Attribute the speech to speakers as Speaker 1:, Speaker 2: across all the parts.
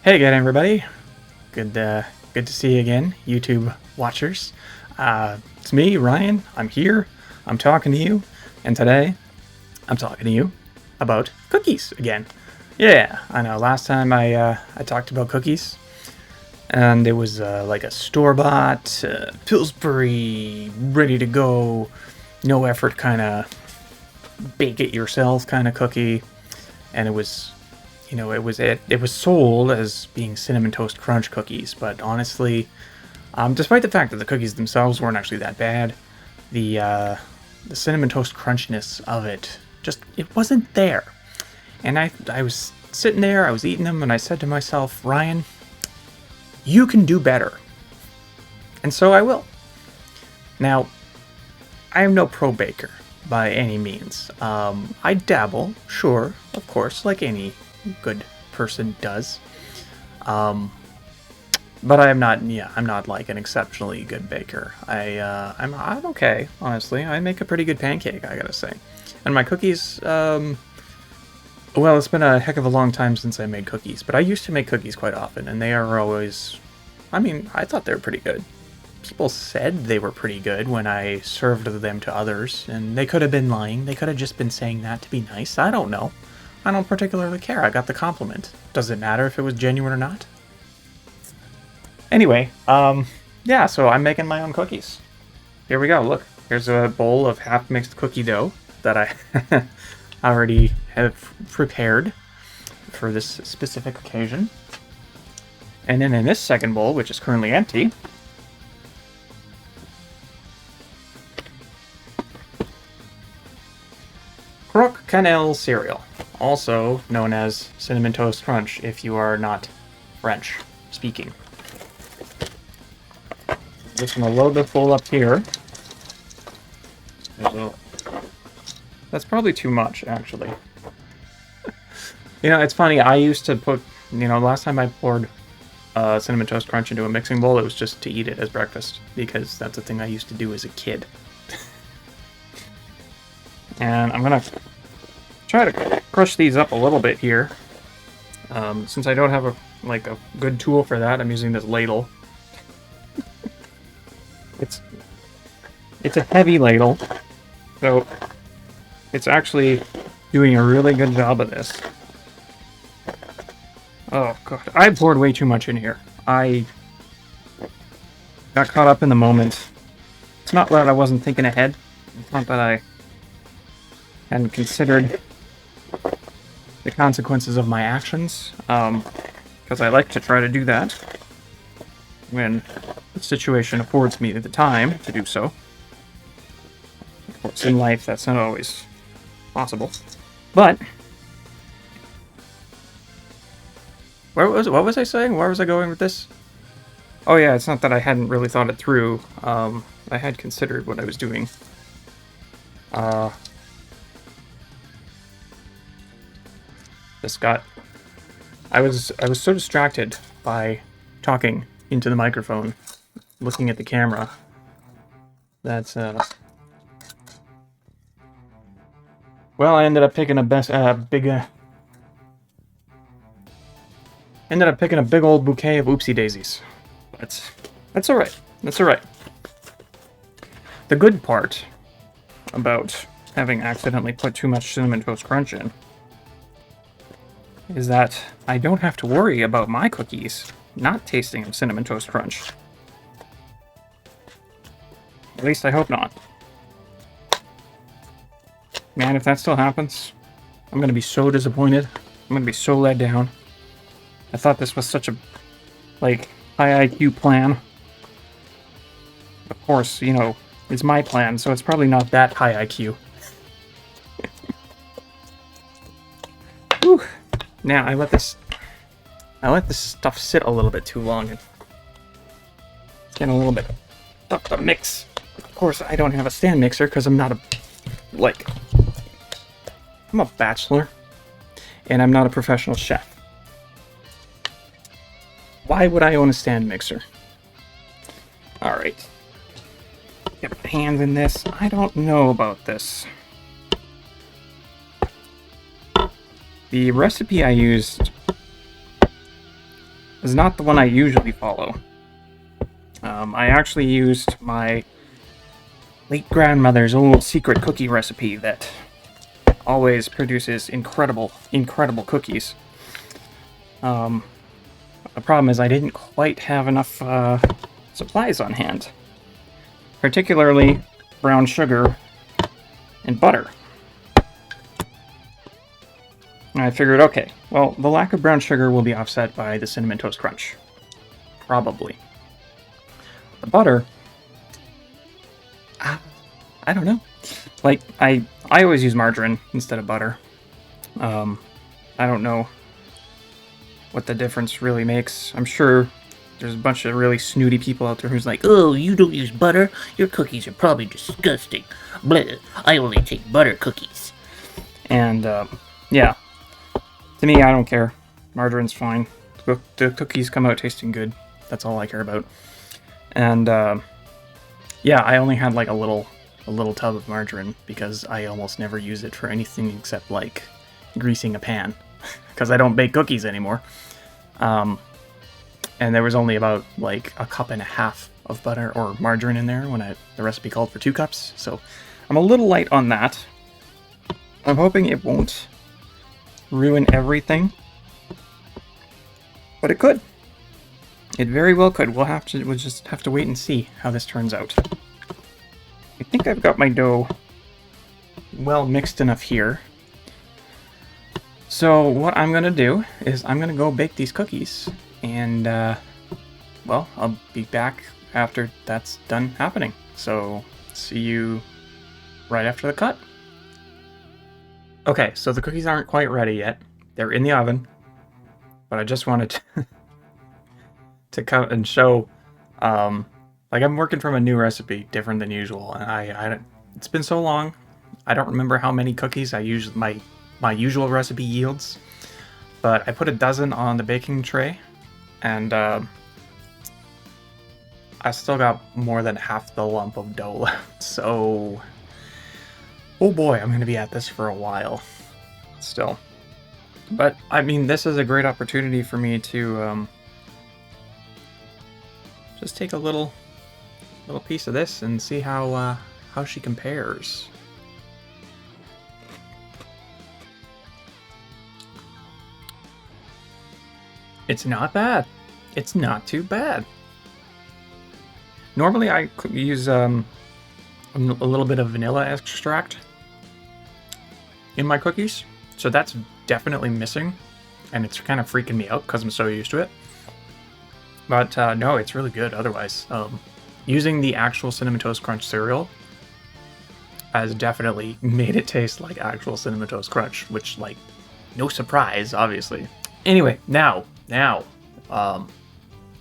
Speaker 1: Hey again, everybody. Good to see you again, YouTube watchers. It's me, Ryan. I'm here. I'm talking to you, and today I'm talking to you about cookies again. Yeah, I know. Last time I talked about cookies, and it was like a store-bought Pillsbury, ready to go, no effort kind of bake it yourself kind of cookie, and it was. It was sold as being Cinnamon Toast Crunch cookies, but honestly, despite the fact that the cookies themselves weren't actually that bad, the Cinnamon Toast Crunchness of it wasn't there. And I was sitting there, I was eating them, and I said to myself, Ryan, you can do better. And so I will. Now, I am no pro baker by any means. I dabble, sure, of course, like any good person does. But I'm not like an exceptionally good baker. I'm okay, honestly. I make a pretty good pancake, I gotta say. And my cookies, well, it's been a heck of a long time since I made cookies, but I used to make cookies quite often, and they are always, I thought they were pretty good. People said they were pretty good when I served them to others, and they could have been lying. They could have just been saying that to be nice. I don't know. I don't particularly care. I got the compliment. Does it matter if it was genuine or not? Anyway, yeah, so I'm making my own cookies. Here we go. Look, here's a bowl of half-mixed cookie dough that I already have prepared for this specific occasion. And then in this second bowl, which is currently empty, Croque Cannelle cereal, also known as Cinnamon Toast Crunch if you are not French speaking. Just gonna load the bowl up here. That's probably too much, actually. It's funny, I used to put, last time I poured Cinnamon Toast Crunch into a mixing bowl, it was just to eat it as breakfast, because that's a thing I used to do as a kid. And I'm gonna try to crush these up a little bit here. Since I don't have a good tool for that, I'm using this ladle. It's a heavy ladle, so it's actually doing a really good job of this. Oh god, I poured way too much in here. I got caught up in the moment. It's not that I wasn't thinking ahead. It's not that I hadn't considered the consequences of my actions, because I like to try to do that when the situation affords me the time to do so. Of course, in life, that's not always possible. But what was I saying? Where was I going with this? Oh yeah, it's not that I hadn't really thought it through. I had considered what I was doing. I was so distracted by talking into the microphone, looking at the camera, that well, I ended up picking a big old bouquet of oopsie daisies. That's all right. That's all right. The good part about having accidentally put too much Cinnamon Toast Crunch in is that I don't have to worry about my cookies not tasting of Cinnamon Toast Crunch. At least I hope not. Man, if that still happens, I'm gonna be so disappointed. I'm gonna be so let down. I thought this was such a, high IQ plan. Of course, it's my plan, so it's probably not that high IQ. Whew. Now, I let this stuff sit a little bit too long. It's getting a little bit tough to mix. Of course, I don't have a stand mixer because I'm not I'm a bachelor, and I'm not a professional chef. Why would I own a stand mixer? Alright. Get my hands in this. I don't know about this. The recipe I used is not the one I usually follow. I actually used my late grandmother's old secret cookie recipe that always produces incredible cookies. The problem is I didn't quite have enough supplies on hand, particularly brown sugar and butter. And I figured, okay, well, the lack of brown sugar will be offset by the Cinnamon Toast Crunch. Probably. The butter, I don't know. Like, I always use margarine instead of butter. I don't know what the difference really makes. I'm sure there's a bunch of really snooty people out there who's like,
Speaker 2: Oh, you don't use butter? Your cookies are probably disgusting. Bleh, I only take butter cookies.
Speaker 1: and yeah. To me, I don't care. Margarine's fine. The cookies come out tasting good. That's all I care about. And yeah, I only had like a little tub of margarine because I almost never use it for anything except like greasing a pan because I don't bake cookies anymore. And there was only about like a cup and a half of butter or margarine in there when the recipe called for 2 cups. So I'm a little light on that. I'm hoping it won't ruin everything, but it could. It very well could. We'll just have to wait and see how this turns out. I think I've got my dough well mixed enough here. So what I'm gonna do is I'm gonna go bake these cookies, and well, I'll be back after that's done happening. So see you right after the cut. Okay, so the cookies aren't quite ready yet. They're in the oven, but I just wanted to cut and show, like I'm working from a new recipe, different than usual, and I it's been so long, I don't remember how many cookies my usual recipe yields, but I put a dozen on the baking tray, and I still got more than half the lump of dough left, so oh boy, I'm going to be at this for a while still. But, I mean, this is a great opportunity for me to just take a little piece of this and see how she compares. It's not bad. It's not too bad. Normally I use a little bit of vanilla extract in my cookies, so that's definitely missing, and it's kind of freaking me out because I'm so used to it. But no, it's really good otherwise. Using the actual Cinnamon Toast Crunch cereal has definitely made it taste like actual Cinnamon Toast Crunch, which, like, no surprise, obviously. Anyway, now,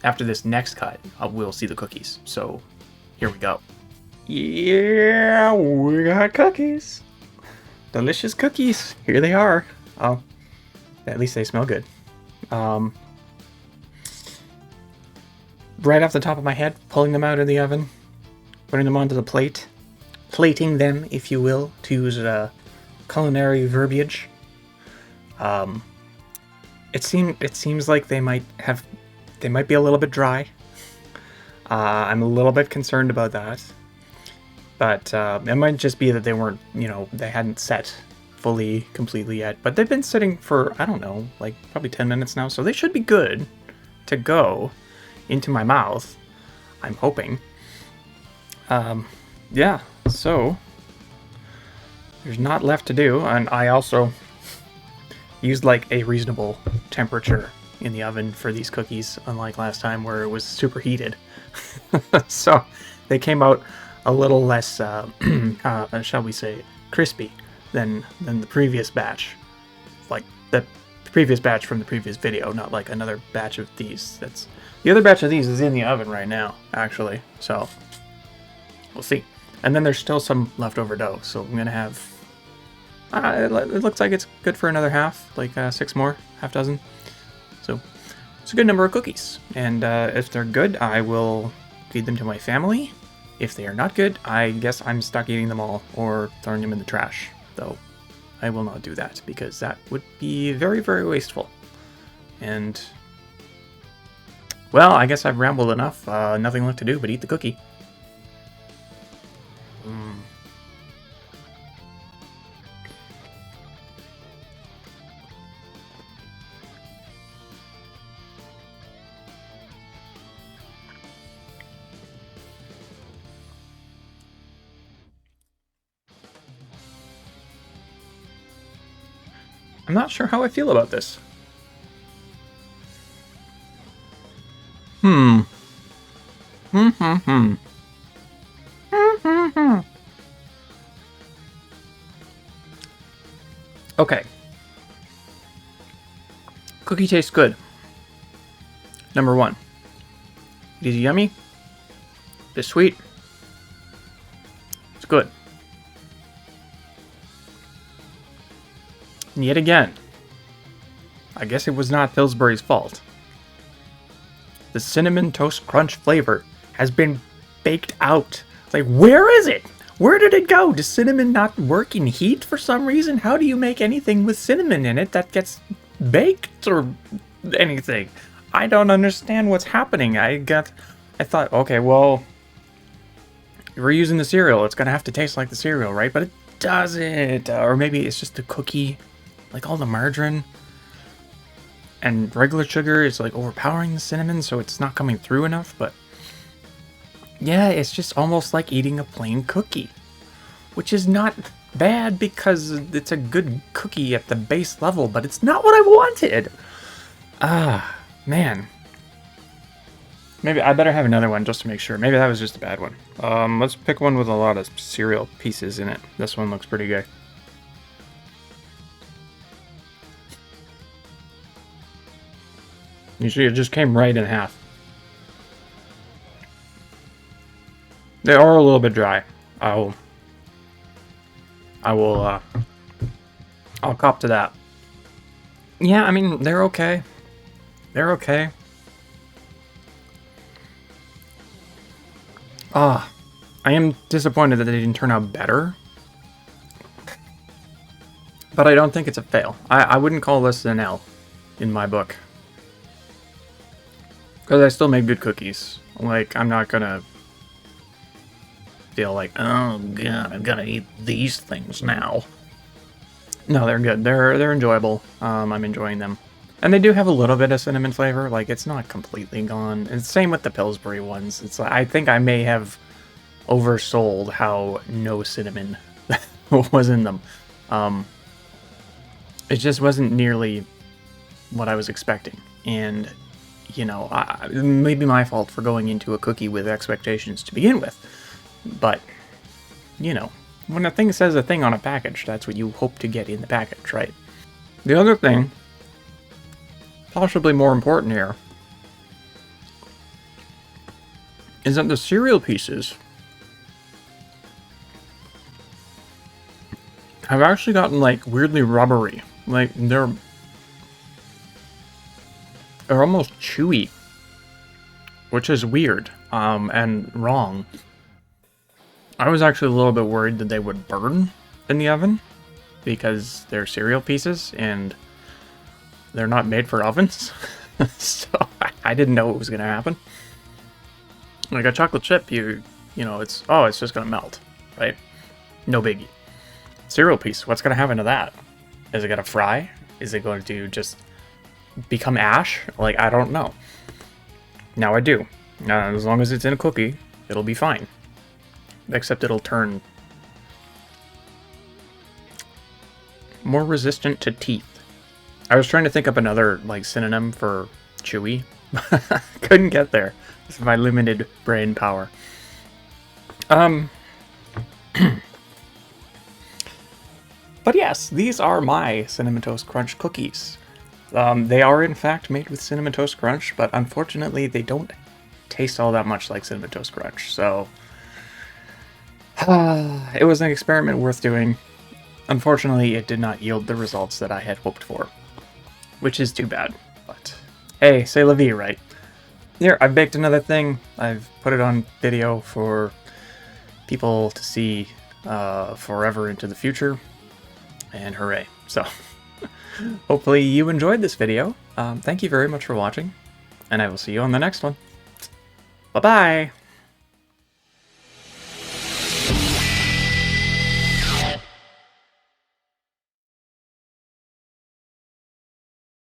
Speaker 1: after this next cut, we'll see the cookies. So here we go. Yeah, we got cookies. Delicious cookies. Here they are. Oh, at least they smell good. Right off the top of my head, pulling them out of the oven, putting them onto the plate, plating them, if you will, to use culinary verbiage. It seems like they might be a little bit dry. I'm a little bit concerned about that. But it might just be that they weren't, they hadn't set fully, completely yet. But they've been sitting for, I don't know, like probably 10 minutes now. So they should be good to go into my mouth, I'm hoping. Yeah, so there's not left to do. And I also used like a reasonable temperature in the oven for these cookies, unlike last time where it was super heated. So they came out a little less, shall we say, crispy than the previous batch. Like the previous batch from the previous video, not like another batch of these. The other batch of these is in the oven right now, actually. So we'll see. And then there's still some leftover dough, so I'm gonna have. It looks like it's good for another half, like 6 more, half dozen. So it's a good number of cookies. And if they're good, I will feed them to my family. If they are not good, I guess I'm stuck eating them all or throwing them in the trash. Though I will not do that because that would be very, very wasteful. And Well, I guess I've rambled enough. Nothing left to do but eat the cookie. I'm not sure how I feel about this. Okay. Cookie tastes good. Number one. It is yummy. It's sweet. It's good. And yet again, I guess it was not Pillsbury's fault. The Cinnamon Toast Crunch flavor has been baked out. Like, where is it? Where did it go? Does cinnamon not work in heat for some reason? How do you make anything with cinnamon in it that gets baked or anything? I don't understand what's happening. I thought, okay, well, we're using the cereal. It's going to have to taste like the cereal, right? But it doesn't. Or maybe it's just the cookie, like all the margarine and regular sugar is like overpowering the cinnamon, so it's not coming through enough. But yeah, it's just almost like eating a plain cookie, which is not bad because it's a good cookie at the base level, but it's not what I wanted. Ah, man. Maybe I better have another one just to make sure. Maybe that was just a bad one. Let's pick one with a lot of cereal pieces in it. This one looks pretty good. You see, it just came right in half. They are a little bit dry. I'll cop to that. Yeah, I mean, they're okay. They're okay. I am disappointed that they didn't turn out better. But I don't think it's a fail. I wouldn't call this an L in my book. Because I still make good cookies. Like, I'm not gonna feel like, oh god, I've gotta eat these things now. No, they're good. They're enjoyable. I'm enjoying them. And they do have a little bit of cinnamon flavor. Like, it's not completely gone. And same with the Pillsbury ones. It's like, I think I may have oversold how no cinnamon was in them. It just wasn't nearly what I was expecting. And, you know, it may be my fault for going into a cookie with expectations to begin with. But, you know, when a thing says a thing on a package, that's what you hope to get in the package, right? The other thing, possibly more important here, is that the cereal pieces have actually gotten, like, weirdly rubbery. Like, they're almost chewy, which is weird, and wrong. I was actually a little bit worried that they would burn in the oven, because they're cereal pieces, and they're not made for ovens. So, I didn't know what was going to happen. Like a chocolate chip, you know, it's just going to melt, right? No biggie. Cereal piece, what's going to happen to that? Is it going to fry? Is it going to just become ash? Like, I don't know. Now I do. As long as it's in a cookie, it'll be fine. Except it'll turn more resistant to teeth. I was trying to think up another, like, synonym for chewy. Couldn't get there. This is my limited brain power. But yes, these are my Cinnamon Toast Crunch cookies. They are, in fact, made with Cinnamon Toast Crunch, but unfortunately, they don't taste all that much like Cinnamon Toast Crunch, so it was an experiment worth doing. Unfortunately, it did not yield the results that I had hoped for, which is too bad, but hey, c'est la vie, right? Here, I've baked another thing. I've put it on video for people to see forever into the future, and hooray. So, hopefully you enjoyed this video. Thank you very much for watching. and I will see you on the next one. Bye-bye.